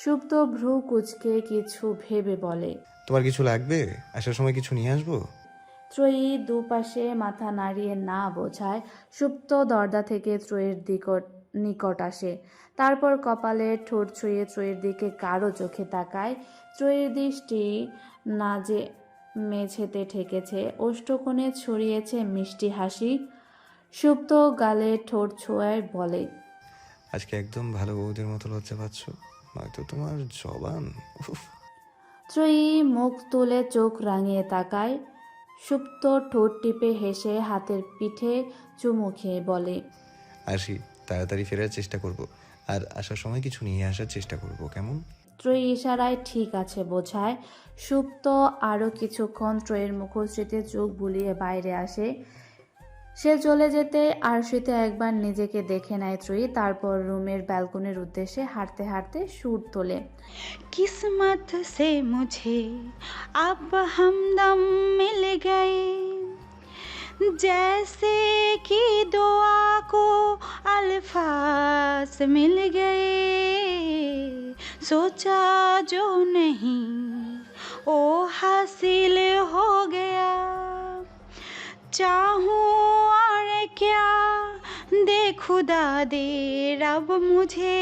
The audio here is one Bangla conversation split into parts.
সুপ্ত ভ্রু কুঁচকে কিছু ভেবে বলে। তোমার কিছু লাগবে? আসার সময় কিছু নিয়ে আসবো? ত্রয়ী দুপাশে মাথা নাড়িয়ে না বোঝায়। সুপ্ত দরজা থেকে ত্রয়ীর নিকট আসে। তারপর কপালে ঠোঁট ছুঁয়ে ত্রয়ীর দিকে কারো চোখে তাকায়। ত্রয়ীর দৃষ্টি নাজে মেঝেতে ঠেকেছে, ওষ্ঠকোণে ছড়িয়েছে মিষ্টি হাসি। সুপ্ত গালে ঠোঁট ছোঁয়ায় বলে, আজকে একদম ভালো বউদের মতো লজ্জা পাচ্ছ। নয়তো তোমার জবান, উফ। ত্রয়ী মুখ তুলে চোখ রাঙিয়ে তাকায়। সুপ্ত ঠোঁট টিপে হেসে হাতের পিঠে চুমু খেয়ে বলে, আসি, তাড়াতাড়ি ফেরার চেষ্টা করব। আর আসার সময় কিছু নিয়ে আসার চেষ্টা করব, কেমন? ত্রয়ী ইশারায় ঠিক আছে বোঝায়। সুপ্ত আরও কিছুক্ষণ ত্রয়ীর মুখশ্রীতে চোখ বুলিয়ে বাইরে আসে। সে চলে যেতে আরশিতে একবার নিজেকে দেখে নেয় ত্রয়ী। তারপর রুমের ব্যালকনির উদ্দেশ্যে হাঁটতে হাঁটতে সুর তোলে। किस्मत से मुझे अब हमदम मिल गए, जैसे कि दुआ को अल्फाज मिल गए, सोचा जो नहीं वो हासिल हो गया, चाहूं और क्या दे खुदा दे रब मुझे।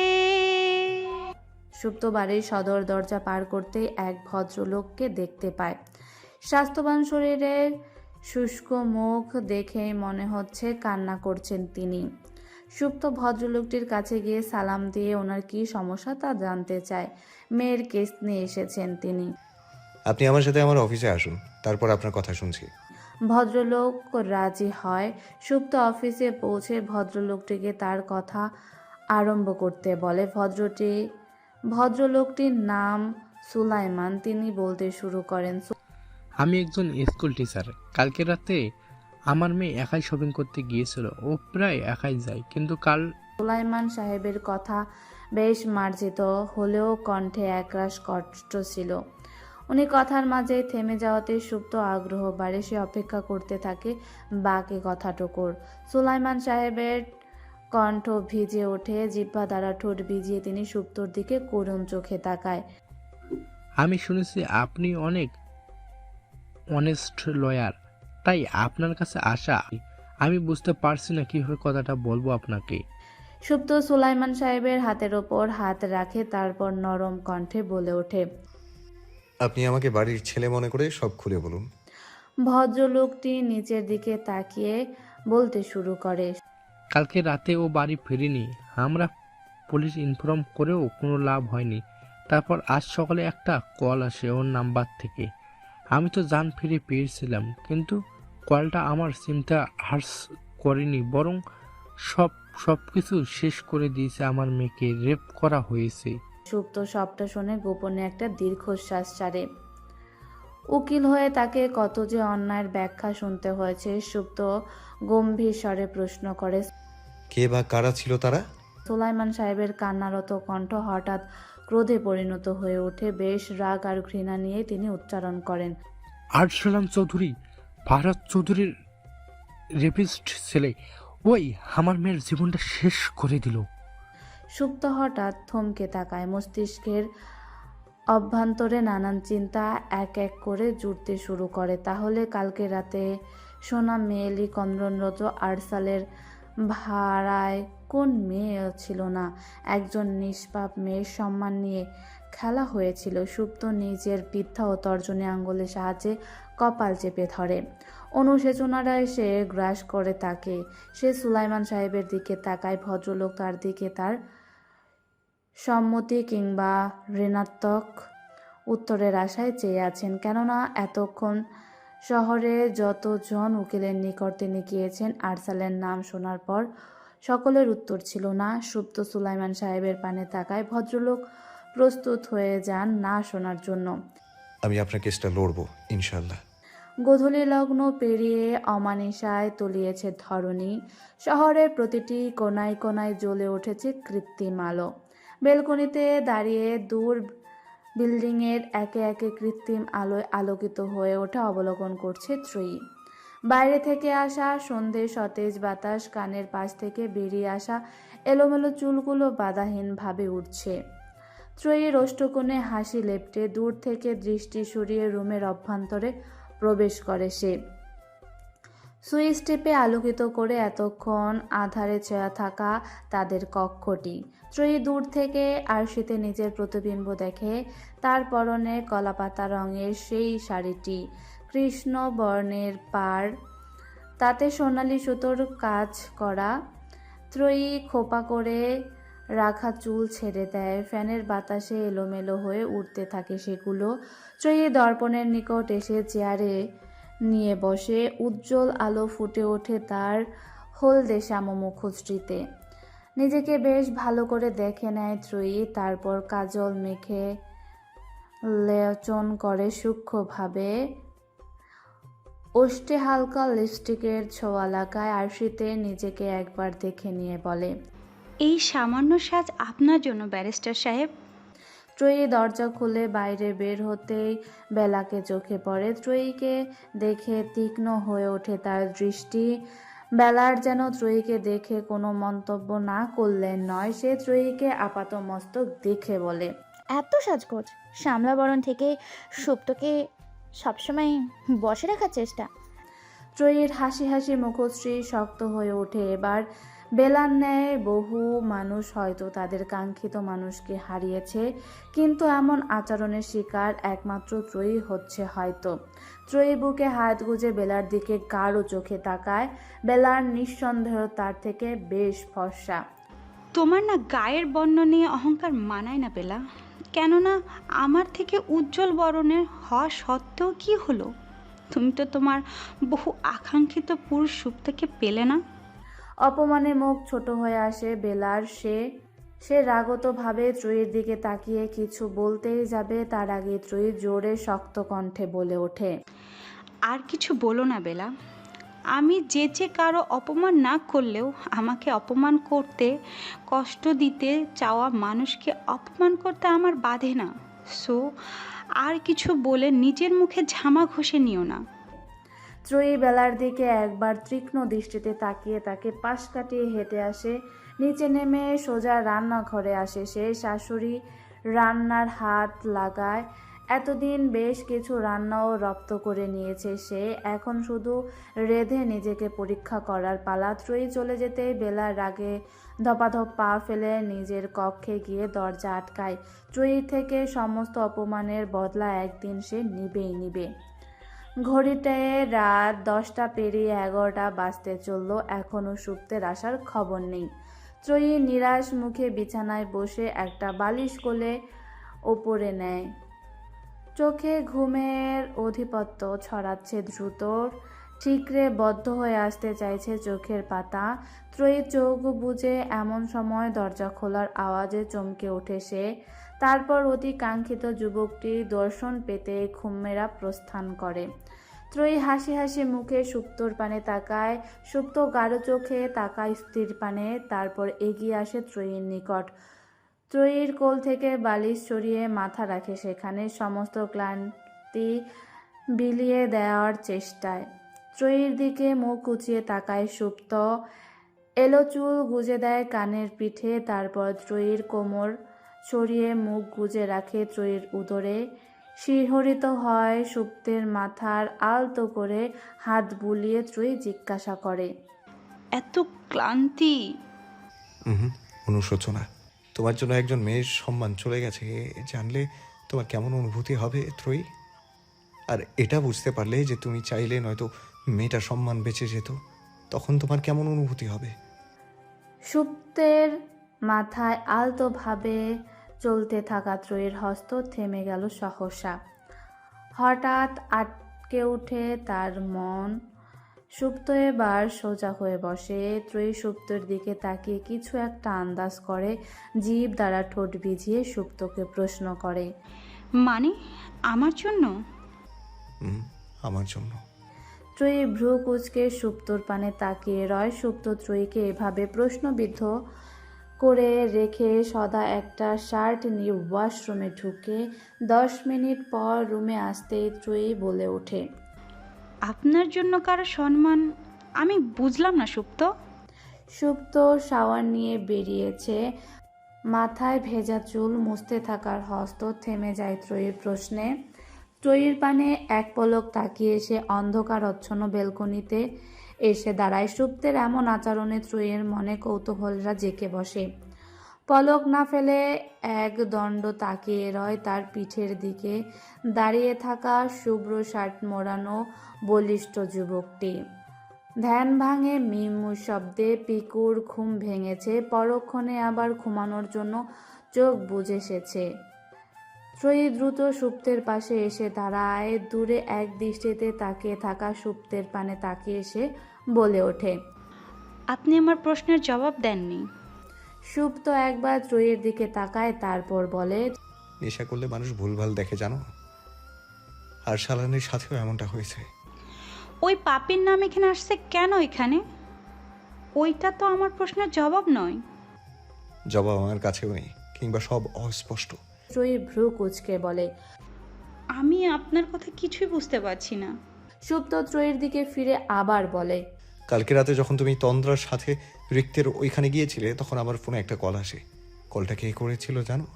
সুপ্ত বাড়ির সদর দরজা পার করতেই এক ভদ্রলোককে দেখতে পায়। স্বাস্থ্যবান শরীরের শুষ্ক মুখ দেখেই মনে হচ্ছে কান্না করছেন তিনি। সুপ্ত ভদ্রলোকটির কাছে গিয়ে সালাম দিয়ে ওনার কী সমস্যা তা জানতে চায়। মেয়ের কেস নিয়ে এসেছেন তিনি। আপনি আমার সাথে আমার অফিসে আসুন, তারপর আপনার কথা শুনছি। ভদ্রলোক রাজি হয়। সুপ্ত অফিসে পৌঁছে ভদ্রলোকটিকে তার কথা আরম্ভ করতে বলে। ভদ্রলোকটির নাম সুলাইমান। তিনি বলতে শুরু করেন, আমি একজন স্কুল টিচার। কালকে রাতে আমার মেয়ে একাই শপিং করতে গিয়েছিল। ও প্রায় একাই যায়, কিন্তু কাল সুলাইমান সাহেবের কথা বেশ মার্জিত হলেও কণ্ঠে একরাশ কষ্ট ছিল। উনি কথার মাঝে থেমে যাওয়াতে সুপ্ত আগ্রহ বাড়ে। সে অপেক্ষা করতে থাকে বাকি কথাটুকুর। সুলাইমান সাহেবের কণ্ঠ ভিজে ওঠে। জিহ্বা দ্বারা ঠোঁট ভিজিয়ে তিনি সুপ্তর দিকে করুণ চোখে তাকায়। আমি শুনেছি আপনি অনেক অনেস্ট লয়ার, তাই আপনার কাছে আসা। আমি বুঝতে পারছি না কিভাবে কথাটা বলবো আপনাকে। সুপ্ত সুলাইমান সাহেবের হাতের ওপর হাত রাখে, তারপর নরম কণ্ঠে বলে ওঠে, আপনি আমাকে বাড়ির ছেলে মনে করে সব খুলে বলুন। ভদ্রলোকটি নিচের দিকে তাকিয়ে বলতে শুরু করে, কালকে রাতে ও বাড়ি ফেরেনি। আমরা পুলিশ ইনফর্ম করেও কোনো লাভ হয়নি। তারপর আজ সকালে একটা কল আসে ওর নাম্বার থেকে। আমি তো জান ফিরে পেয়েছিলাম, কিন্তু কলটা আমার সিমটা হার্স করেনি, বরং সব কিছু শেষ করে দিয়েছে। আমার মেয়েকে রেপ করা হয়েছে। সুপ্ত সবটা শুনে গোপনে একটা দীর্ঘশ্বাস ছাড়ে। উকিল হয়ে তাকে কত যে অন্যায়ের ব্যাখ্যা শুনতে হয়েছে। সুপ্ত গম্ভীর স্বরে প্রশ্ন করে। কে বা কারা ছিল তারা? সুলাইমান সাহেবের কান্নারত কণ্ঠ হঠাৎ ক্রোধে পরিণত হয়ে ওঠে। বেশ রাগ আর ঘৃণা নিয়ে তিনি উচ্চারণ করেন, আরসালান চৌধুরী, ভারত চৌধুরীর রেপিস্ট ছেলে। ওই আমার মেয়ের জীবনটা শেষ করে দিল। সুপ্ত হঠাৎ থমকে তাকায়। মস্তিষ্কের অভ্যন্তরে নানান চিন্তা এক এক করে জুড়তে শুরু করে। তাহলে কালকে রাতে সোনা মেয়েলি কন্দনরত আরসালের ভাড়ায় কোন মেয়ে ছিল না? একজন নিষ্পাপ মেয়ের সম্মান নিয়ে খেলা হয়েছিল। সুপ্ত নিজের বৃদ্ধা ও তর্জনী আঙ্গুলের সাহায্যে কপাল চেপে ধরে। অনুশোচনারা এসে গ্রাস করে তাকে। সে সুলাইমান সাহেবের দিকে তাকায়। ভদ্রলোক তার দিকে তার সম্মতি কিংবা ঋণাত্মক উত্তরের আশায় চেয়ে আছেন। কেননা এতক্ষণ শহরে যতজন উকিলের নিকট তিনি গিয়েছেন, আরসালের নাম শোনার পর সকলের উত্তর ছিল না। সুপ্ত সুলাইমান সাহেবের পানে তাকায়। ভদ্রলোক প্রস্তুত হয়ে যান না শোনার জন্য। আমি আপনার কেসটা লড়বো, ইনশাল্লাহ। গোধূলি লগ্ন পেরিয়ে অমানিসায় তলিয়েছে ধরণী। শহরের প্রতিটি কোনায় কোনায় জ্বলে উঠেছে কৃত্রিম আলো। বেলকনিতে দাঁড়িয়ে দূর বিল্ডিংয়ের একে একে কৃত্রিম আলোয় আলোকিত হয়ে ওঠা অবলোকন করছে ত্রয়ী। বাইরে থেকে আসা সন্ধ্যে সতেজ বাতাস কানের পাশ থেকে বেরিয়ে আসা এলোমেলো চুলগুলো বাধাহীনভাবে উঠছে। ত্রয়ীর ওষ্ঠকোণে হাসি লেপ্টে দূর থেকে দৃষ্টি সরিয়ে রুমের অভ্যন্তরে প্রবেশ করে সে। সুইচ টিপে আলোকিত করে এতক্ষণ আঁধারে চেয়ে থাকা তাদের কক্ষটি। ত্রয়ী দূর থেকে আরশিতে নিজের প্রতিবিম্ব দেখে, তার পরনে কলাপাতা রঙের সেই শাড়িটি, কৃষ্ণ বর্ণের পাড়, তাতে সোনালি সুতোর কাজ করা। ত্রয়ী খোপা করে রাখা চুল ছেড়ে দেয়, ফ্যানের বাতাসে এলোমেলো হয়ে উঠতে থাকে সেগুলো। ত্রয়ী দর্পণের নিকট এসে চেয়ারে নিয়ে বসে, উজ্জ্বল আলো ফুটে ওঠে তার হলদে শ্যাম মুখশ্রীতে। নিজেকে বেশ ভালো করে দেখে নেয় ত্রয়ী, তারপর কাজল মেখে লেচন করে সূক্ষ্মভাবে, ওষ্ঠে হালকা লিপস্টিকের ছোঁয়া লাগায়। আরশিতে নিজেকে একবার দেখে নিয়ে বলে, এই সামান্য সাজ আপনার জন্য ব্যারিস্টার সাহেব। ত্রয়ী দরজা খুলে বাইরে বের হতেই বেলাকে চোখে পড়ে। ত্রয়ীকে দেখে তীক্ষ্ণ হয়ে ওঠে তার দৃষ্টি। বেলার যেন ত্রয়ীকে দেখে কোনো মন্তব্য না করলেন নয়, সে ত্রয়ীকে আপাতমস্তক দেখে বলে, এত সাজগোজ সামলাবরণ থেকে সুপ্তকে সবসময় বসে রাখার চেষ্টা। ত্রয়ীর হাসি হাসি মুখশ্রী শক্ত হয়ে ওঠে এবার। বেলার ন্যায় বহু মানুষ হয়তো তাদের কাঙ্ক্ষিত মানুষকে হারিয়েছে, কিন্তু এমন আচরণের শিকার একমাত্র ত্রয়ী হচ্ছে হয়তো। ত্রয়ী বুকে হাত গুজে বেলার দিকে গাঢ় চোখে তাকায়। বেলার নিঃসন্দেহ তার থেকে বেশ ফর্সা। তোমার না গায়ের বর্ণ নিয়ে অহংকার মানায় না বেলা। কেননা আমার থেকে উজ্জ্বল বরণের হওয়া সত্ত্বেও কি হলো? তুমি তো তোমার বহু আকাঙ্ক্ষিত পুরুষ সুপ্তকে পেলে না। অপমানে মুখ ছোট হয়ে আসে বেলার। সে রাগতভাবে ত্রয়ীর দিকে তাকিয়ে কিছু বলতেই যাবে, তার আগে ত্রয়ী জোরে শক্ত কণ্ঠে বলে ওঠে, আর কিছু বলো না বেলা। আমি যে কারো অপমান না করলেও আমাকে অপমান করতে, কষ্ট দিতে চাওয়া মানুষকে অপমান করতে আমার বাধে না। সো আর কিছু বলে নিজের মুখে ঝামা ঘষে নিও না। ত্রয়ী বেলার দিকে একবার তীক্ষ্ণ দৃষ্টিতে তাকিয়ে তাকে পাশ কাটিয়ে হেঁটে আসে। নিচে নেমে সোজা রান্নাঘরে আসে সে। শাশুড়ি রান্নার হাত লাগায়। এতদিন বেশ কিছু রান্নাও রপ্ত করে নিয়েছে সে, এখন শুধু রেঁধে নিজেকে পরীক্ষা করার পালা। ত্রয়ী চলে যেতেই বেলার রাগে ধপাধপ পা ফেলে নিজের কক্ষে গিয়ে দরজা আটকায়। ত্রয়ীর থেকে সমস্ত অপমানের বদলা একদিন সে নিবেই নিবে। ঘড়িতে রাত 10টা পেরিয়ে 11টা বাজতে চলল, এখনও সুপ্তের আসার খবর নেই। ত্রয়ী নিরাশ মুখে বিছানায় বসে একটা বালিশ কোলে ওপরে নেয়। চোখে ঘুমের আধিপত্য ছড়াচ্ছে দ্রুত, ঠিকরে বদ্ধ হয়ে আসতে চাইছে চোখের পাতা। ত্রয়ী চোখ বুজে এমন সময় দরজা খোলার আওয়াজে চমকে ওঠে সে। তারপর অতি কাঙ্ক্ষিত যুবকটি দর্শন পেতে ঘুমেরা প্রস্থান করে। ত্রয়ী হাসি হাসি মুখে সুপ্তর পানে তাকায়। সুপ্ত গাঢ় চোখে তাকায় স্থির পানে, তারপর এগিয়ে আসে ত্রয়ীর নিকট। ত্রয়ীর কোল থেকে বালিশ সরিয়ে মাথা রাখে সেখানে, সমস্ত ক্লান্তি বিলিয়ে দেওয়ার চেষ্টায়। ত্রয়ীর দিকে মুখ উঁচিয়ে তাকায় সুপ্ত। এলো চুল গুজে দেয় কানের পিঠে, তারপর ত্রয়ীর কোমর ছড়িয়ে মুখ গুজে রাখে ত্রয়ীর উদরে। শিহরিত হয় সুপ্তের মাথার আলতো করে হাত বুলিয়ে ত্রয়ী জিজ্ঞাসা করে, এত ক্লান্তি? অনুশোচনা। তোমার জন্য একজন মেয়ের সম্মান চলে গেছে জানলে তোমার কেমন অনুভূতি হবে ত্রয়ী? আর এটা বুঝতে পারলে যে তুমি চাইলে নয়তো মেয়েটার সম্মান বেঁচে যেত, তখন তোমার কেমন অনুভূতি হবে? সুপ্তের মাথায় আলতোভাবে চলতে থাকা ত্রয়ীর হস্ত থেমে গেল সহসা। হঠাৎ আটকে উঠে তার মন। সুপ্ত এবার সোজা হয়ে বসে। ত্রয়ী সুপ্তর দিকে তাকিয়ে কিছু একটা আন্দাজ করে, জিভ দ্বারা ঠোঁট ভিজিয়ে সুপ্তকে প্রশ্ন করে, মানে আমার জন্য? আমার জন্য। ত্রয়ী ভ্রু কুঁচকে সুপ্তর পানে তাকিয়ে রয়। সুপ্ত ত্রয়ীকে এভাবে প্রশ্নবিদ্ধ করে রেখে সদা একটা শার্ট নিয়ে ওয়াশরুমে ঢুকে 10 মিনিট পর রুমে আসতেই ত্রয়ী বলে ওঠে, আপনার জন্য কারো সম্মান আমি বুঝলাম না সুপ্ত। সুপ্ত শাওয়ার নিয়ে বেরিয়েছে, মাথায় ভেজা চুল মুছতে থাকার হস্ত থেমে যায় ত্রয়ীর প্রশ্নে। ত্রয়ীর পানে এক পলক তাকিয়ে সে অন্ধকারচ্ছন্ন বেলকনিতে এসে দাঁড়ায়। সুপ্তের এমন আচরণে ত্রয়ীর মনে কৌতূহলরা জেঁকে বসে। পলক না ফেলে এক দণ্ড তাকিয়ে রয় তার পিঠের দিকে দাঁড়িয়ে থাকা শুভ্র শার্ট মোড়ানো বলিষ্ঠ যুবকটি। ধ্যান ভাঙে মিমু শব্দে পিকুর ঘুম ভেঙেছে, পরক্ষণে আবার ঘুমানোর জন্য চোখ বুজে এসেছে। ত্রয়ী দ্রুত সুপ্তের পাশে এসে দাঁড়ায়। দূরে এক দৃষ্টিতে তাকিয়ে থাকা সুপ্তের পানে তাকিয়ে এসে বলে ওঠে, আপনি আমার প্রশ্নের জবাব দেননি। সুপ্ত একবার ত্রয়ীর দিকে তাকায়, তারপর বলে, নেশা করলে মানুষ ভুলভাল দেখে জানো, আর শালানের সাথেও এমনটা হয়েছে। ওই পাপির নাম এখানে আসছে কেন এখানে? ওইটা তো আমার প্রশ্নের জবাব নয়। জবাব আমার কাছেও নেই, কিংবা সব অস্পষ্ট। ত্রয়ী ভ্রু কুঁচকে বলে, আমি আপনার কথা কিছুই বুঝতে পারছি না। সুপ্ত ত্রয়ীর দিকে ফিরে আবার বলে, কালকে রাতে যখন তুমি তন্দ্রার সাথে রিক্তের ওইখানে গিয়েছিলে, তখন আমার ফোনে একটা কল আসে। কলটা কে করেছিল জানো?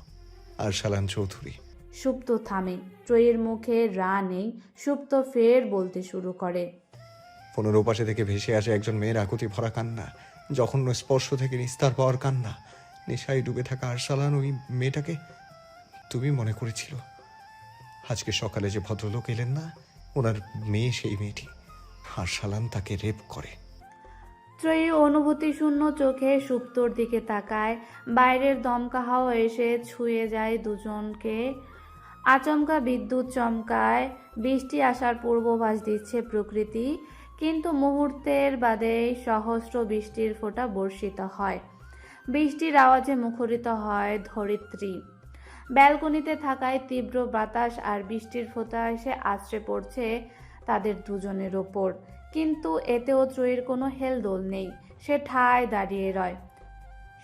আর শালান চৌধুরী। সুপ্ত থামে। ত্রয়ীর মুখে রা নেই। সুপ্ত ফের বলতে শুরু করে, ফোনের ওপাশে থেকে ভেসে আসে একজন মেয়ের আকুতি ভরা কান্না, জঘন্য স্পর্শ থেকে নিস্তার পাওয়ার কান্না। নেশায় ডুবে থাকা আরসালান ওই মেয়েটাকে তুমি মনে করেছিল। আজকে সকালে যে ভদ্রলোক এলেন না, ওনার মেয়ে সেই মেয়েটি। আরসালান তাকে রেপ করে। ত্রয়ী অনুভূতি শূন্য চোখে সুপ্তর দিকে তাকায়। বাইরের দমকা হাওয়া এসে ছুঁয়ে যায় দুজনকে। আচমকা বিদ্যুৎ চমকায়। বৃষ্টি আসার পূর্বাভাস দিচ্ছে প্রকৃতি, কিন্তু মুহূর্তের বাদেই সহস্র বৃষ্টির ফোঁটা বর্ষিত হয়। বৃষ্টির আওয়াজে মুখরিত হয় ধরিত্রী। ব্যালকনিতে থাকায় তীব্র বাতাস আর বৃষ্টির ফোঁটা এসে আছড়ে পড়ছে তাদের দুজনের ওপর, কিন্তু এতেও ত্রয়ীর কোনো হেলদোল নেই। সে ঠায় দাঁড়িয়ে রয়।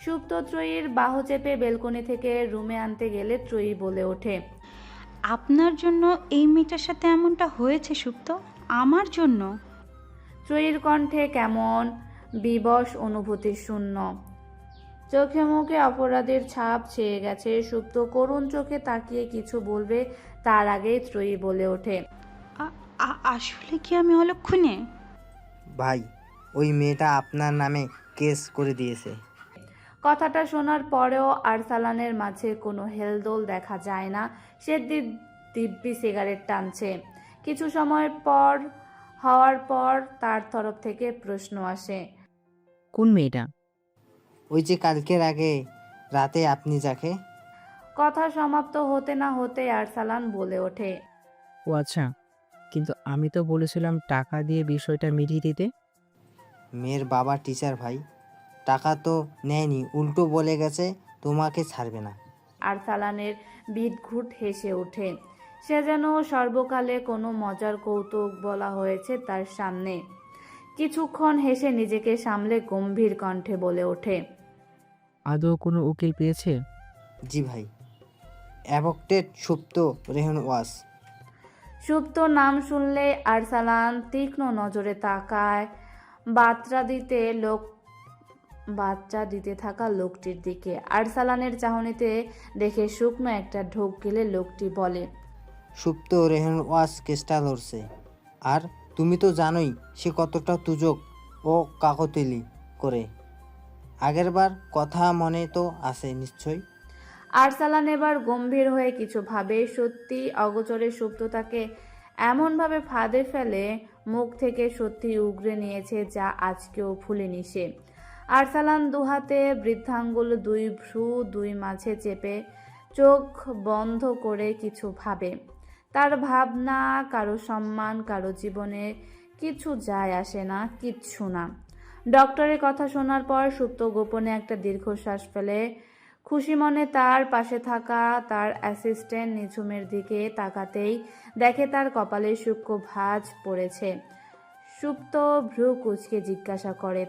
সুপ্ত ত্রয়ীর বাহু চেপে বেলকনি থেকে রুমে আনতে গেলে ত্রয়ী বলে ওঠে, আপনার জন্য এই মেয়েটার সাথে এমনটা হয়েছে সুপ্ত? আমার জন্য? ত্রয়ীর কণ্ঠে কেমন বিবশ অনুভূতি শূন্য। চোখে মুখে অপরাধের ছাপ ছেয়ে গেছে। সুপ্ত করুণ চোখে তাকিয়ে কিছু বলবে তার আগেই ত্রয়ী বলে ওঠে, আসলে কি আমি অলক্ষণে? ভাই, ওই মেয়েটা আপনার নামে কেস করে দিয়েছে। কথাটা শোনার পরেও আরসালানের মাঝে কোনো হেলদোল দেখা যায় না। সে দিব্যি সিগারেট টানছে। কিছু সময় পর হওয়ার পর তার তরফ থেকে প্রশ্ন আসে, কোন মেয়েটা? ওই যে কালকের আগে রাতে আপনি যাকে। কথা সমাপ্ত হতে না হতে আরসালান বলে ওঠে, ও আচ্ছা, কিন্তু আমি তো বলেছিলাম টাকা দিয়ে বিষয়টা মিটিয়ে দিতে। মেয়ের বাবা টিচার ভাই, টাকা তো নেয়নি, উল্টো বলে গেছে তোমাকে ছাড়বে না। আরসালানের বিদঘুট হেসে ওঠে। সে যেন সর্বকালে কোনো মজার কৌতুক বলা হয়েছে তার সামনে। কিছুক্ষণ হেসে নিজেকে সামলে গম্ভীর কণ্ঠে বলে ওঠে, আদৌ কোনো উকিল পেয়েছে? জি ভাই, অ্যাভোকেট সুপ্ত রেহন ওয়াস। সুপ্ত নাম শুনলে আরসালান তীক্ষ্ণ নজরে তাকায় বাচ্চা দিতে থাকা লোকটির দিকে। আরসালানের চাহনিতে দেখে শুকনো একটা ঢোক গেলে লোকটি বলে, সুপ্ত রেহন ওয়াস কেসটা ধরছে। আর তুমি তো জানোই সে কতটা তুজক ও কাকতালি করে। আগেরবার কথা মনে তো আছে নিশ্চয়ই। আরসালান এবার গম্ভীর হয়ে কিছু ভাবে। সত্যি অগোচরে সুপ্ত তাকে এমনভাবে ফাঁদে ফেলে, মুখ থেকে সত্যি উগরে নিয়েছে যা আজকেও ভুলেনি সে। আরসালান দুহাতে বৃদ্ধাঙ্গুল, দুই ভ্রু দুই মাঝে চেপে চোখ বন্ধ করে কিছু ভাবে। তার ভাবনা কারো সম্মান, কারো জীবনে কিছু যায় আসে না, কিচ্ছু না। ডক্টরের কথা শোনার পর সুপ্ত গোপনে একটা দীর্ঘশ্বাস ফেলে। খুশি মনে তার পাশে থাকা তার অ্যাসিস্ট্যান্ট নিঝুমের দিকে তাকাতেই দেখে তার কপালে সূক্ষ্ম ভাঁজ পড়েছে। সুপ্ত ভ্রু কুঁচকে জিজ্ঞাসা করে,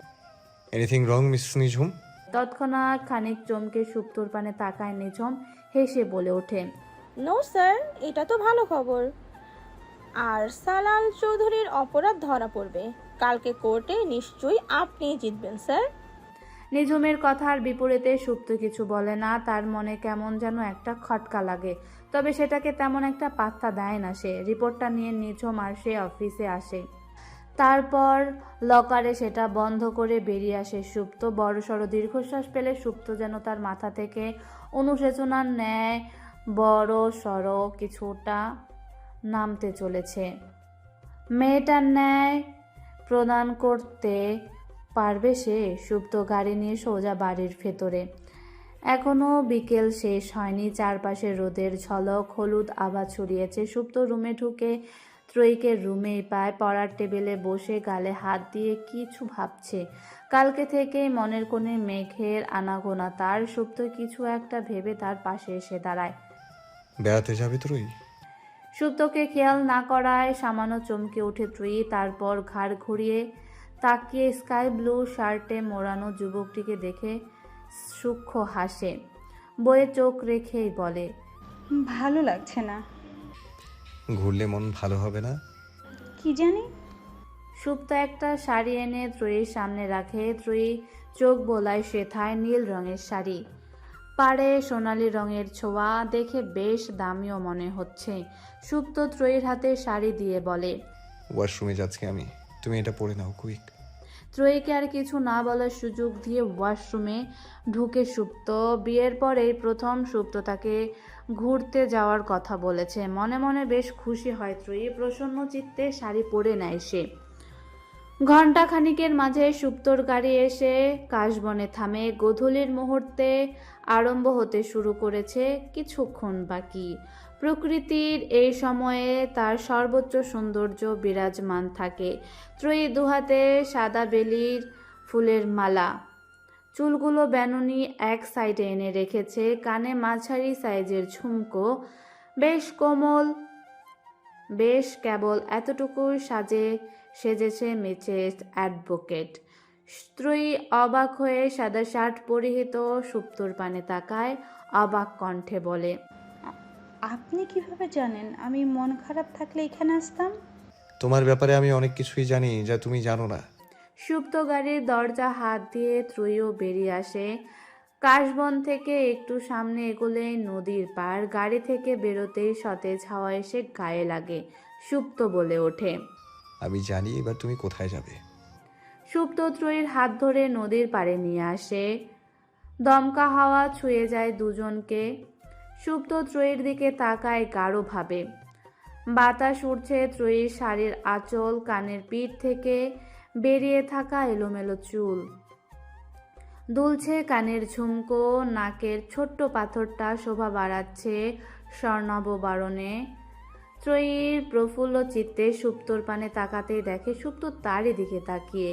এনিথিং রং মিস নিঝুম? তৎক্ষণাৎ খানিক চমকে সুপ্তর পানে তাকায় নিঝুম। হেসে বলে ওঠে, নো স্যার, এটা তো ভালো খবর। আর সালাল চৌধুরীর অপরাধ ধরা পড়বে। কালকে কোর্টে নিশ্চয়ই আপনিই জিতবেন স্যার। নিঝুমের কথার বিপরীতে সুপ্ত কিছু বলে না। তার মনে কেমন যেন একটা খটকা লাগে, তবে সেটাকে তেমন একটা পাত্তা দেয় না সে। রিপোর্টটা নিয়ে নিঝুম আর সে অফিসে আসে, তারপর লকারে সেটা বন্ধ করে বেরিয়ে আসে সুপ্ত। বড়সড় দীর্ঘশ্বাস পেলে সুপ্ত যেন তার মাথা থেকে অনুশোচনার ন্যায় বড় সড় কিছুটা নামতে চলেছে। মেয়েটার ন্যায় প্রদান করতে পারবে সে? সুপ্ত গাড়ি নিয়ে সোজা বাড়ির ভেতরে। এখনো বিকেল শেষ হয়নি, চারপাশে রোদের ঝলক, হলুদ আভা ছড়িয়েছে। সুপ্ত রুমে ঢুকে ত্রয়ীকে রুমেই পায়, পড়ার টেবিলে বসে গালে হাত দিয়ে কিছু ভাবছে। কালকে থেকেই মনের কোণে মেঘের আনাগোনা তার। সুপ্ত কিছু একটা ভেবে তার পাশে এসে দাঁড়ায়। বেড়াতে যাবে ত্রয়ী? সুপ্তকে খেয়াল না করায় সামান্য চমকে ওঠে ত্রয়ী, তারপর ঘাড় ঘুরিয়ে তাকিয়ে স্কাই ব্লু শার্টে মোড়ানো যুবকটিকে দেখে সূক্ষ্ম হাসে, বইয়ে চোখ রেখেই বলে, ভালো লাগছে না। ঘুরলে মন ভালো হবে না? কি জানি। সুপ্ত একটা শাড়ি এনে ত্রয়ীর সামনে রাখে। ত্রয়ী চোখ বোলায় সেথায় নীল রঙের শাড়ি, পাড়ে সোনালি রঙের ছোঁয়া, দেখে বেশ দামিও মনে হচ্ছে। সুপ্ত ত্রয়ীর হাতে শাড়ি দিয়ে বলে, ওয়াশরুমে যাচ্ছি আমি, তুমি এটা পরে নাও কুইক। ত্রয়ীকে আর কিছু না বলার সুযোগ দিয়ে ওয়াশরুমে ঢুকে সুপ্ত। বিয়ের পরেই প্রথম সুপ্ত তাকে ঘুরতে যাওয়ার কথা বলেছে। মনে মনে বেশ খুশি হয় ত্রয়ী, প্রসন্ন চিত্তে শাড়ি পরে নেয় সে। ঘণ্টা খানিকের মাঝে সুপ্তর গাড়ি এসে কাশবনে থামে। গোধূলির মুহূর্তে আরম্ভ হতে শুরু করেছে, কিছুক্ষণ বাকি। প্রকৃতির এই সময়ে তার সর্বোচ্চ সৌন্দর্য বিরাজমান থাকে। ত্রয়ী দুহাতে সাদা বেলির ফুলের মালা, চুলগুলো বেনুনি এক সাইডে এনে রেখেছে, কানে মাঝারি সাইজের ঝুমকো, বেশ কোমল, বেশ কেবল এতটুকু সেজেছে মিসেস অ্যাডভোকেট। ত্রয়ী অবাক হয়ে সাদা শার্ট পরিহিত সুপ্তর পানে তাকায়, অবাক কণ্ঠে বলে, আপনি কিভাবে জানেন আমি মন খারাপ থাকলে এখানে আসতাম? তোমার ব্যাপারে আমি অনেক কিছুই জানি যা তুমি জানো না। সুপ্ত গাড়ির দরজা হাত দিয়ে ত্রয়ীও বেরিয়ে আসে। কাশবন থেকে একটু সামনে এগোলেই নদীর পাড়। গাড়ি থেকে বেরোতেই সতেজ হাওয়া এসে গায়ে লাগে। সুপ্ত বলে ওঠে, আমি জানি এবার তুমি কোথায় যাবে। সুপ্ত ত্রয়ীর হাত ধরে নদীর পাড়ে নিয়ে আসে। দমকা হাওয়া ছুঁয়ে যায় দুজনকে। সুপ্ত ত্রয়ীর দিকে তাকায় গাঢ়ভাবে। বাতাস উঠছে ত্রয়ীর শাড়ির আঁচল, কানের পিঠ থেকে বেরিয়ে থাকা এলোমেলো চুল দুলছে, কানের ঝুমকো, নাকের ছোট্ট পাথরটা শোভা বাড়াচ্ছে স্বর্ণাভ বারণে। ত্রয়ীর প্রফুল্ল চিত্তে সুপ্তর পানে তাকাতেই দেখে সুপ্ত তারই দিকে তাকিয়ে।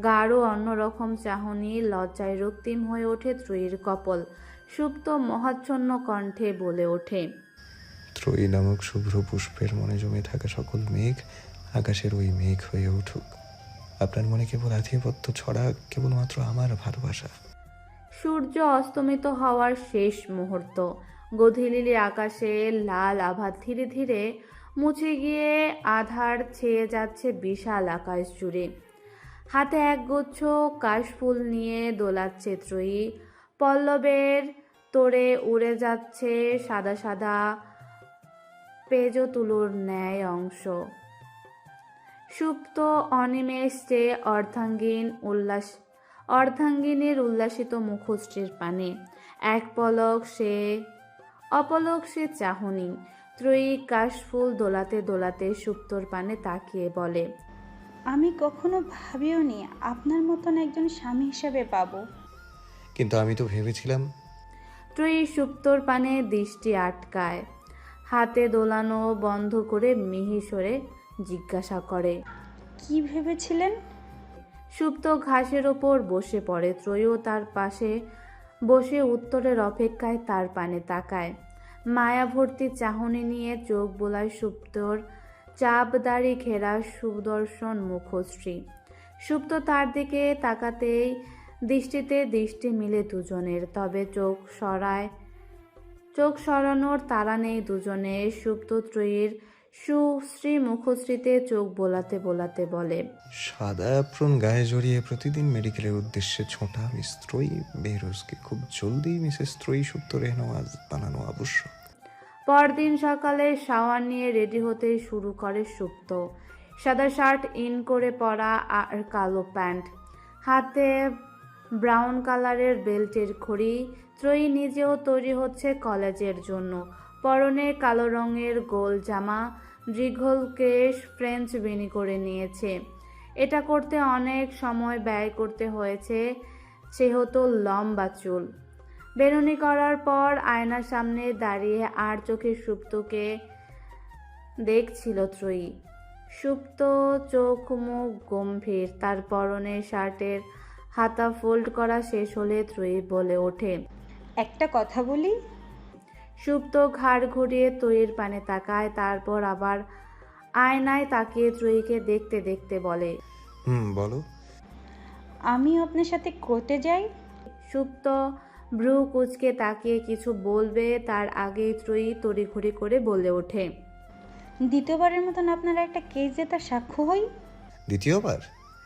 গাঢ় অন্যরকম চাহনি, লজ্জায় রক্তিম হয়ে ওঠে ত্রয়ীর কপল। সুপ্ত মহাচ্ছন্ন কণ্ঠে বলে ওঠে, ত্রয়ী নামক শুভ্র পুষ্পের মনে জমে থাকা সকল মেঘ আকাশের ওই মেঘ হয়ে উঠুক। আপনার মনে কেবল আধিপত্য ছড়া, কেবলমাত্র আমার ভালোবাসা। সূর্য অস্তমিত হওয়ার শেষ মুহূর্ত। গোধূলি আকাশে লাল আভা ধীরে ধীরে মুছে গিয়ে আধার ছেয়ে যাচ্ছে বিশাল আকাশ জুড়ে। হাতে একগুচ্ছ কাশফুল নিয়ে দোলাচ্ছে ত্রয়ী। পল্লবের তোড়ে উড়ে যাচ্ছে সাদা সাদা পেজ তুলোর ন্যায় অংশ। সুপ্ত অনিমেষ চেয়ে অর্ধাঙ্গিনীর উল্লাসিত মুখশ্রীর পানে অপলক সে চাহনি। ত্রয়ী কাশফুল দোলাতে দোলাতে সুপ্তর পানে তাকিয়ে বলে, আমি কখনো ভাবিও নি আপনার মতন একজন স্বামী হিসেবে পাবো। কিন্তু আমি তো ভেবেছিলাম। ত্রয়ী সুপ্তর পানে দৃষ্টি আটকায়, হাতে দোলানো বন্ধ করে মিহিসরে জিজ্ঞাসা করে, কি ভেবেছিলেন? সুপ্ত ঘাসের ওপর বসে পড়ে। ত্রয়ীও তার পাশে বসে উত্তরের অপেক্ষায় তার পানে তাকায়। মায়াভর্তি চাহনি নিয়ে চোখ বোলায় সুপ্তর চাপদাড়ি ঘেরা সুদর্শন মুখশ্রী। সুপ্ত তার দিকে তাকাতেই দৃষ্টিতে দৃষ্টি মিলে দুজনের, তবে চোখ সরানোর তাড়া নেই দুজনের। সুপ্ত ত্রয়ীর সুশ্রী মুখশ্রীতে চোখ বোলাতে বোলাতে বলে, সাদা অ্যাপ্রন গায়ে জড়িয়ে প্রতিদিন মেডিকেলের উদ্দেশ্যে ছোটা মিস ত্রয়ী বেহরোজকে খুব জলদি মিসেস ত্রয়ী সুপ্ত রেহনওয়াজ বানানো আবশ্যক। পরদিন সকালে শাওয়ার নিয়ে রেডি হতে শুরু করে সুপ্ত। সাদা শার্ট ইন করে পরা আর কালো প্যান্ট, হাতে ব্রাউন কালারের বেল্টের ঘড়ি। ত্রয়ী নিজেও তৈরি হচ্ছে কলেজের জন্য। পরনে কালো রঙের গোল জামা, দীর্ঘল কেশ ফ্রেঞ্চ বেনি করে নিয়েছে। এটা করতে অনেক সময় ব্যয় করতে হয়েছে, সেহেতু লম্বা চুল। বেরুনি করার পর আয়নার সামনে দাঁড়িয়ে আর চোখে সুপ্তকে দেখছিল ত্রয়ী। সুপ্ত চোখ মুখ গম্ভীর। তার পরনে শার্টের হাতা ফোল্ড করা শেষ হলে ত্রয়ী বলে ওঠে, একটা কথা বলি। সুপ্ত ঘাড় ঘুরিয়ে ত্রয়ীর পানে তাকায়, তারপর আবার আয়নায় তাকিয়ে ত্রয়ীকে দেখতে দেখতে বলে, বলো। আমি আপনার সাথে কোর্টে যাই। সুপ্ত ভ্রু কুচকে তাকিয়ে কিছু বলবে, তার আগেই ত্রয়ী তড়িঘড়ি করে বলে ওঠে, দ্বিতীয়বারের মতন আপনারা একটা কেস জেতার সাক্ষ্য হই। দ্বিতীয়বার?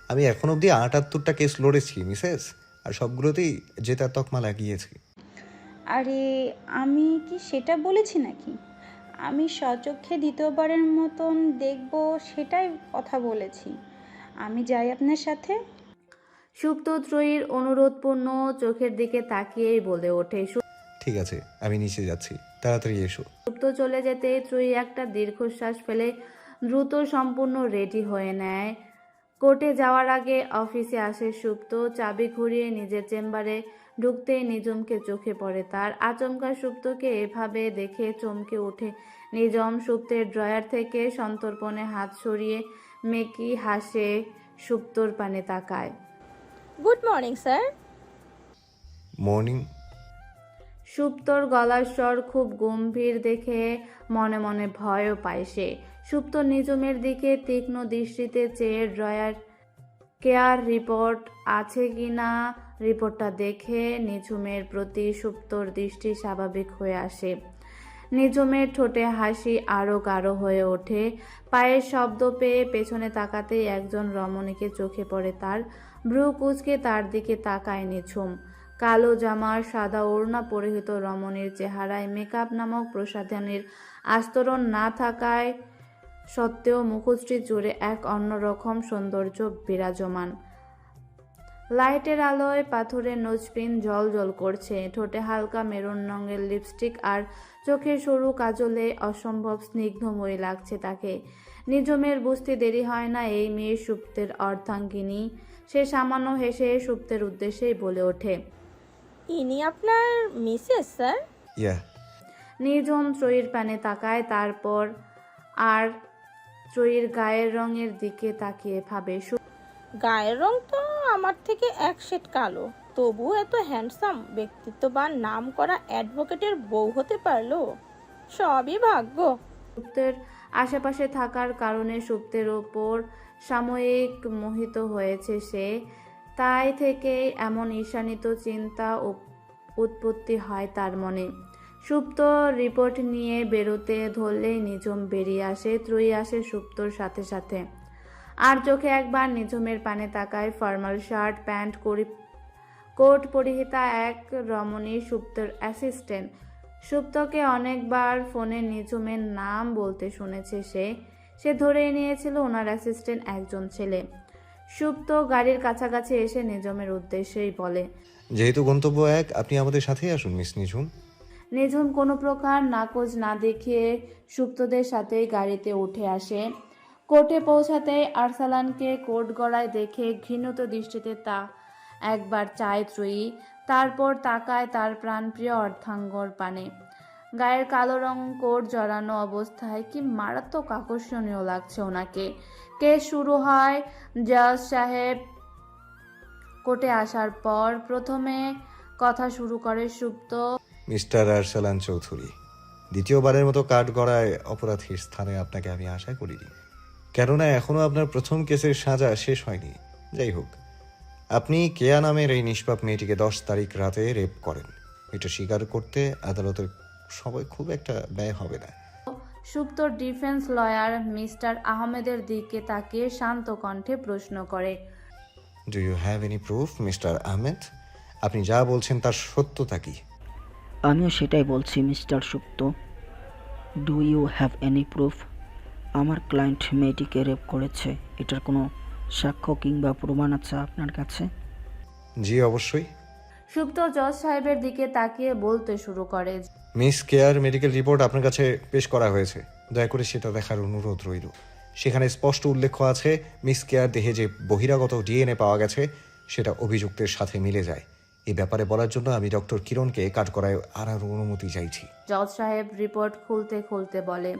আমি এখন অবধি 78টা কেস লড়েছি মিসেস, আর সবগুলোতেই জেতার তকমা লাগিয়েছি। আরে আমি কি সেটা বলেছি নাকি? আমি স্বচক্ষে দ্বিতীয়বারের মতন দেখব সেটাই কথা বলেছি। আমি যাই আপনার সাথে। সুপ্ত ত্রয়ীর অনুরোধপূর্ণ চোখের দিকে তাকিয়েই বলে ওঠে। ঠিক আছে, আমি নিচে যাচ্ছি, তাড়াতাড়ি এসো। সুপ্ত চলে যেতে ত্রয়ী একটা দীর্ঘশ্বাস ফেলে দ্রুত সম্পূর্ণ রেডি হয়ে নেয়। কোর্টে যাওয়ার আগে অফিসে আসে সুপ্ত। চাবি ঘুরিয়ে নিজের চেম্বারে ঢুকতেই নিজমকে চোখে পড়ে তার। আচমকা সুপ্তকে এভাবে দেখে চমকে ওঠে নিজম। সুপ্তের ড্রয়ার থেকে সন্তর্পণে হাত সরিয়ে মেকি হাসে সুপ্তর পানে তাকায়। Good morning sir. মর্নিং। সুপ্তর গলার স্বর খুব গম্ভীর দেখে মনে মনে ভয়ও পায় সে। সুপ্ত নিজমের দিকে তীক্ষ্ণ দৃষ্টিতে চেয়ে ড্রয়ার কেয়ার রিপোর্ট আছে কিনা রিপোর্টটা দেখে নিঝুমের প্রতি সুপ্তর দৃষ্টি স্বাভাবিক হয়ে আসে। নিঝুমের ঠোঁটে হাসি আরও গাঢ় হয়ে ওঠে। পায়ের শব্দ পেয়ে পেছনে তাকাতেই একজন রমণীকে চোখে পড়ে তার। ভ্রু কুঁচকে তার দিকে তাকায় নিঝুম। কালো জামার সাদা ওড়না পরিহিত রমণীর চেহারায় মেকআপ নামক প্রসাধনীর আস্তরণ না থাকায় সত্ত্বেও মুখশ্রী জুড়ে এক অন্যরকম সৌন্দর্য বিরাজমান। লাইটের আলোয় পাথরের নোজপিন জল জল করছে। ঠোঁটে হালকা মেরুন রঙের লিপস্টিক আর চোখে সরু কাজলে অসম্ভব স্নিগ্ধময়ী লাগছে তাকে। নিঝুমের বুঝতে দেরি হয় না এই মেয়ে সুপ্তের অর্ধাঙ্গিনী। সে সামান্য হেসে সুপ্তের উদ্দেশ্যেই বলে ওঠে, ইনি আপনার মিসেস স্যার? ইয়া। নিঝুম ত্রয়ীর পানে তাকায়, তারপর আর ত্রয়ীর গায়ের রঙের দিকে তাকিয়ে ভাবে, গায়ের রং তো আমার থেকে এক শেড কালো, তবু এত হ্যান্ডসাম ব্যক্তিত্ববান নাম করা অ্যাডভোকেটের বউ হতে পারলো, সবই ভাগ্য। সুপ্তের আশেপাশে থাকার কারণে সুপ্তের ওপর সাময়িক মোহিত হয়েছে সে। তাই থেকেই এমন ঈর্ষান্বিত চিন্তা উৎপত্তি হয় তার মনে। সুপ্ত রিপোর্ট নিয়ে বেরোতে ধরলেই নিঝুম বেরিয়ে আসে। ত্রয়ী আসে সুপ্তর সাথে সাথে। আর চোখে একবার নিঝুমের পানে তাকায়। ফর্মাল শার্ট প্যান্ট কোট পরিহিতা এক রমণী সুপ্তর অ্যাসিস্ট্যান্ট। সুপ্তকে অনেকবার ফোনে নিঝুমের নাম বলতে শুনেছে সে ধরেই নিয়েছিল ওনার অ্যাসিস্ট্যান্ট একজন ছেলে। সুপ্ত গাড়ির কাছাকাছি এসে নিঝুমের উদ্দেশ্যেই বলে, যেহেতু গন্তব্য এক, আপনি আমাদের সাথেই আসুন মিস নিঝুম। নিঝুম কোনো প্রকার নাকচ না দেখিয়ে সুপ্তদের সাথেই গাড়িতে উঠে আসে। কোর্টে পৌঁছাতেই আরসালানকে কোর্ট গড়ায় দেখে ঘৃণিত দৃষ্টিতে তা একবার চায় ত্রয়ী, তারপর তাকায় তার প্রাণপ্রিয় অর্ধাঙ্গর পানে। গায়ের কালো রং কোট জড়ানো অবস্থায় কি মারাত্মক আকর্ষণীয় লাগছে ওনাকে। কেস শুরু হয়। জাজ সাহেব কোর্টে আসার পর প্রথমে কথা শুরু করে সুপ্ত, মিস্টার আরসালান চৌধুরী, দ্বিতীয়বারের মতো কাঠ গড়ায় অপরাধীর স্থানে আপনাকে আমি আশা করিনি, কেননা এখনো আপনার প্রথম কেসের সাজা শেষ হয়নি। যাই হোক, আপনি কেয়া নামের এই নিষ্পাপ মেয়েটিকে 10 তারিখ রাতে রেপ করেন। এটা স্বীকার করতে আদালতের সময় খুব একটা ব্যয় হবে না। সুপ্ত ডিফেন্স লয়ার মিস্টার আহমেদের দিকে তাকিয়ে শান্ত কণ্ঠে প্রশ্ন করে। Do you have any proof mister Ahmed? আপনি যা বলছেন তার সত্যতা কি? আমিও সেটাই বলছি mister Supto. Do you have any proof? আমার ক্লায়েন্ট মেয়েটিকে রেপ করেছে, এটার কোনো সাক্ষ্য কিংবা প্রমাণ আছে আপনার কাছে? জি অবশ্যই। সুপ্ত জজ সাহেবের দিকে তাকিয়ে বলতে শুরু করে। মিস কেয়ার মেডিকেল রিপোর্ট আপনার কাছে পেশ করা হয়েছে, দয়া করে সেটা দেখার অনুরোধ রইল। সেখানে স্পষ্ট উল্লেখ আছে মিস কেয়ার দেহে যে বহিরাগত ডিএনএ পাওয়া গেছে সেটা অভিযুক্তের সাথে মিলে যায়। এই ব্যাপারে বলার জন্য আমি ডক্টর কিরণকে কাঠগড়ায় আনার অনুমতি চাইছি। জজ সাহেব রিপোর্ট খুলতে খুলতে বলে।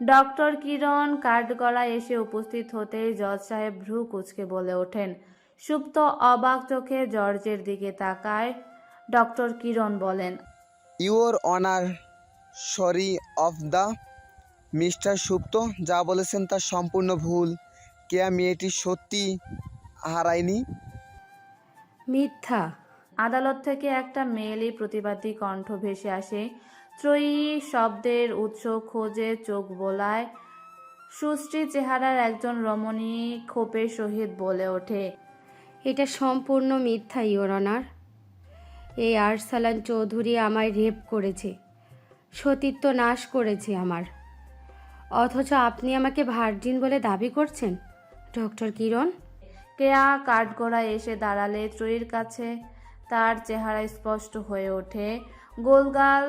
ডক্টর কিরণ কাঠগড়ায় এসে উপস্থিত হতেই জজ সাহেব ভ্রু কুঁচকে বলে ওঠেন। সুপ্ত অবাক চোখে জর্জের দিকে তাকায়। ডক্টর কিরণ বলেন, your honour, sorry of the mister সুপ্ত, যা বলেছেন তা সম্পূর্ণ ভুল। কেয়া মেয়েটি সত্যি হারায়নি। মিথ্যা। আদালত থেকে একটা মেয়েলি প্রতিবাদী কণ্ঠ ভেসে আসে। ত্রয়ী শব্দের উৎস খোঁজে চোখ বোলায়। সুশ্রী চেহারার একজন রমণী ক্ষোভের সহিত বলে ওঠে, এটা সম্পূর্ণ মিথ্যা ইওর অনার। এই আরসালান চৌধুরী আমায় রেপ করেছে, সতীত্ব নাশ করেছে আমার, অথচ আপনি আমাকে ভার্জিন বলে দাবি করছেন ডক্টর কিরণ। কেয়া কাঠগড়ায় এসে দাঁড়ালে ত্রয়ীর কাছে তার চেহারা স্পষ্ট হয়ে ওঠে। গোলগাল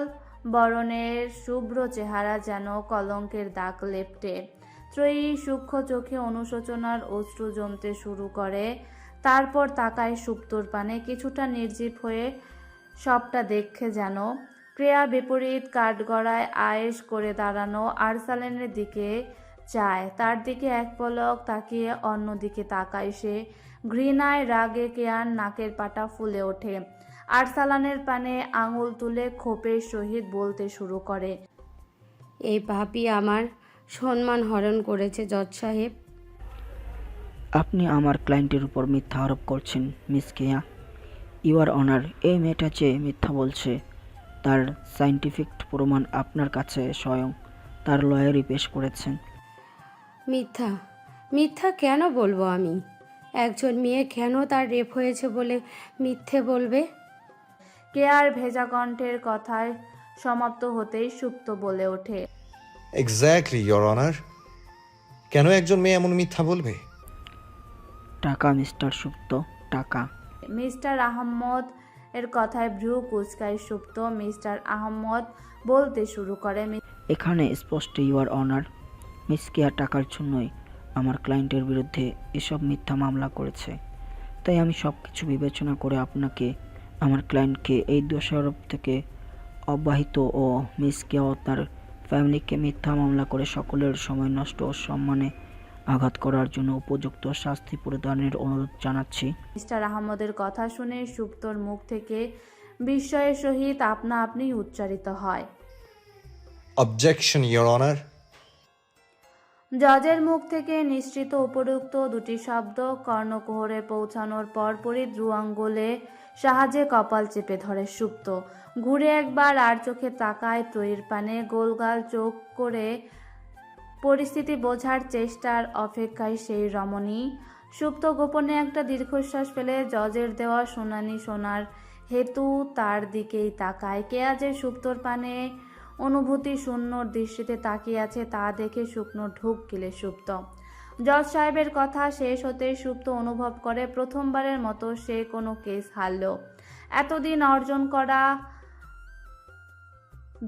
বরণের শুভ্র চেহারা যেন কলঙ্কের দাগ লেপটে। ত্রয়ী সূক্ষ্ম চোখে অনুশোচনার অশ্রু জমতে শুরু করে। তারপর তাকায় সুপ্তর পানে, কিছুটা নির্জীব হয়ে সবটা দেখে যেন। ক্রিয়া বিপরীত কাঠগড়ায় আয়েশ করে দাঁড়ানো আরসালানের দিকে চায়, তার দিকে এক পলক তাকিয়ে অন্যদিকে তাকায় সে। ঘৃণায় রাগে কেয়ার নাকের পাটা ফুলে ওঠে। আরসালানের পানে আঙুল তুলে ক্ষোভের সহিত বলতে শুরু করে, এই পাপী আমার সম্মান হরণ করেছে জজ সাহেব। আপনি আমার ক্লায়েন্টের উপর মিথ্যা আরোপ করছেন মিস কেয়া। ইউর অনার, এই মেয়েটা যে মিথ্যা বলছে তার সায়েন্টিফিক প্রমাণ আপনার কাছে স্বয়ং তার লয়ারই পেশ করেছেন। মিথ্যা? মিথ্যা কেন বলবো আমি? একজন মেয়ে কেন তার রেপ হয়েছে বলে মিথ্যে বলবে? কেয়ার ভেজা কণ্ঠের কথায় সমাপ্ত হতেই সুপ্ত বলে ওঠে, এক্স্যাক্টলি ইয়োর অনার। কেন একজন মেয়ে এমন মিথ্যা বলবে? টাকা মিস্টার সুপ্ত, টাকা। মিস্টার আহম্মদ এর কথায় ভ্রু কুচকায় সুপ্ত। মিস্টার আহম্মদ বলতে শুরু করে, এখানে স্পষ্ট ইউর অনার, মিস কেয়া টাকার জন্যই আমার ক্লায়েন্টের বিরুদ্ধে এসব মিথ্যা মামলা করেছে। তাই আমি সব কিছু বিবেচনা করে আপনাকে আমার ক্লায়েন্টকে এই দোষারোপ থেকে অব্যাহত ও মিস কেয়া ও তার ফ্যামিলিকে মিথ্যা মামলা করে সকলের সময় নষ্ট ও সম্মানে আঘাত করার জন্য উপযুক্ত শাস্তি প্রদানের অনুরোধ জানাচ্ছি। মিস্টার আহমদের কথা শুনে সুপ্তর মুখ থেকে বিস্ময়ের সহিত আপনা আপনি উচ্চারিত হয়, অবজেকশন ইয়োর অনার। জজের মুখ থেকে নিঃসৃত উপরোক্ত দুটি শব্দ কর্ণকুহরে পৌঁছানোর পরপরই দ্রুয়াঙ্গুলে সাহায্যে কপাল চেপে ধরে সুপ্ত। ঘুরে একবার আর চোখে তাকায় ত্রয়ীর পানে। গোলগাল চোখ করে পরিস্থিতি বোঝার চেষ্টার অপেক্ষায় সেই রমণী। সুপ্ত গোপনে একটা দীর্ঘশ্বাস ফেলে জজের দেওয়া শুনানি শোনার হেতু তার দিকেই তাকায়। কেয়া যে সুপ্তর পানে অনুভূতি শূন্য দৃষ্টিতে তাকিয়ে আছে তা দেখে শুকনো ঢুক গিলে সুপ্ত। জজ সাহেবের কথা শেষ হতেই সুপ্ত অনুভব করে প্রথমবারের মতো সে কোনো কেস হারল। এতদিন অর্জন করা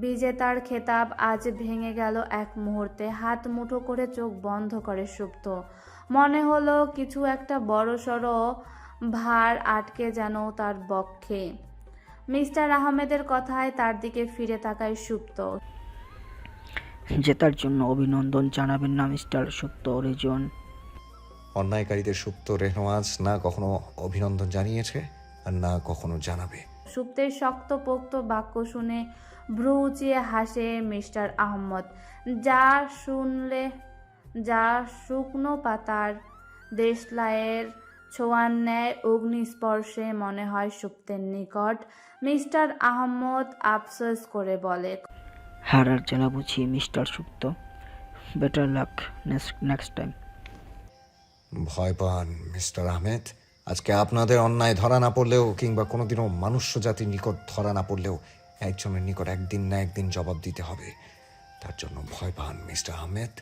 বিজেতার খেতাব আজ ভেঙে গেল এক মুহূর্তে। হাত মুঠো করে চোখ বন্ধ করে সুপ্ত। মনে হলো কিছু একটা বড়সড় ভার আটকে যেন তার বক্ষে। মিস্টার আহমেদের কথায় তার দিকে ফিরে তাকায় সুপ্ত। জেতার জন্য অভিনন্দন জানাবেন না মিস্টার সুপ্ত রিজন? অন্যায়কারীদের সুপ্ত রেহওয়াজ না কখনো অভিনন্দন জানিয়েছে আর না কখনো জানাবে। সুপ্তের শক্তপোক্ত বাক্য শুনে ভ্রু উঁচিয়ে হাসে মিস্টার আহমদ। যা শুকনো পাতার দেশলাইয়ের ছোঁয়ার ন্যায় অগ্নিস্পর্শে মনে হয় সুপ্তের নিকট। মিস্টার আহমদ আফসোস করে বলে, হারার জ্বালা বুঝি মিস্টার সুপ্ত। Better luck next time. ভয় পান মিস্টার আহমেদ। আজকে আপনাদের অন্যায় ধরা না পড়লেও কিংবা কোনোদিনও মনুষ্য জাতির নিকট ধরা না পড়লেও একজনের নিকট একদিন না একদিন জবাব দিতে হবে। তার জন্য ভয় পান মিস্টার আহমেদ।